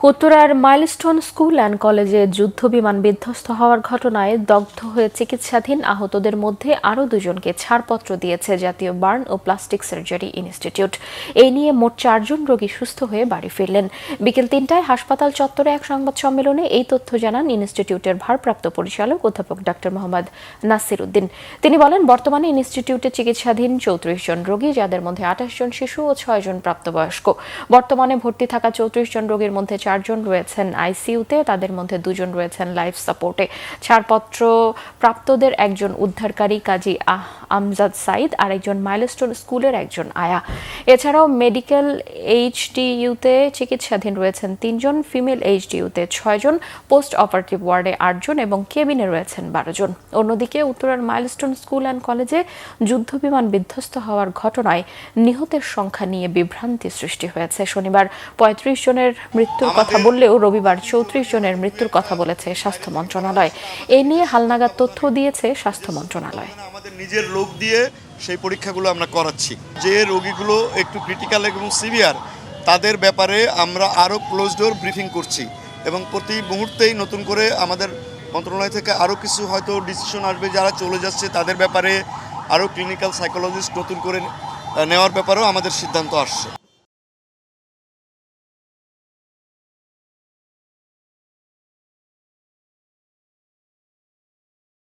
উত্তরার milestone school and কলেজে যুদ্ধবিমান বিধ্বস্ত হওয়ার ঘটনায় দগ্ধ হয়ে চিকিৎসাধীন আহতদের মধ্যে আরও দুজনকে ছাড়পত্র দিয়েছে জাতীয় বার্ন ও প্লাস্টিক সার্জারি ইনস্টিটিউট। এই নিয়ে মোট 4 জন রোগী সুস্থ হয়ে বাড়ি ফিরলেন। বিকেল 3টায় হাসপাতাল চত্বরে এক সংবাদ সম্মেলনে এই তথ্য জানান ইনস্টিটিউটের ভারপ্রাপ্ত পরিচালক অধ্যাপক ডক্টর মোহাম্মদ নাসির উদ্দিন। তিনি বলেন, বর্তমানে ইনস্টিটিউটে চিকিৎসাধীন 34 জন রোগী, যাদের মধ্যে 28 জন শিশু ও 6 জন প্রাপ্তবয়স্ক। বর্তমানে ভর্তি থাকা 34 জন রোগীর মধ্যে 4 জন রয়েছেন আইসিইউতে, তাদের মধ্যে 2 জন রয়েছেন লাইফ সাপোর্টে। ছাড়পত্র প্রাপ্তদের একজন উদ্ধারকারী কাজী আমজাদ সাইদ আর একজন মাইলস্টোন স্কুলের একজন আয়া। এছাড়াও মেডিকেল এইচডিইউতে চিকিৎসাধীন রয়েছেন 3 জন, ফিমেল এইচডিইউতে 6 জন, পোস্ট অপারেটিভ ওয়ার্ডে 8 জন এবং কেবিনে রয়েছেন 12 জন। অন্যদিকে উত্তরার মাইলস্টোন স্কুল অ্যান্ড কলেজে যুদ্ধবিমান বিধ্বস্ত হওয়ার ঘটনায় নিহতের সংখ্যা নিয়ে বিভ্রান্তি সৃষ্টি হয়েছে। শনিবার 35 জনের মৃত্যুর কথা বললেও রবিবার 34 জনের মৃত্যুর কথা বলেছে স্বাস্থ্য মন্ত্রণালয়। এ নিয়ে হালনাগাদ তথ্য দিয়েছে স্বাস্থ্য মন্ত্রণালয়। আমাদের নিজের লোক দিয়ে সেই পরীক্ষাগুলো আমরা করাচ্ছি। যে রোগীগুলো একটু ক্রিটিক্যাল এবং সিভিয়ার, তাদের ব্যাপারে আমরা আরও ক্লোজ ডোর ব্রিফিং করছি এবং প্রতি মুহূর্তেই নতুন করে আমাদের মন্ত্রণালয় থেকে আরও কিছু হয়তো ডিসিশন আসবে। যারা চলে যাচ্ছে তাদের ব্যাপারে আরও ক্লিনিক্যাল সাইকোলজিস্ট নতুন করে নেওয়ার ব্যাপারেও আমাদের সিদ্ধান্ত আসছে।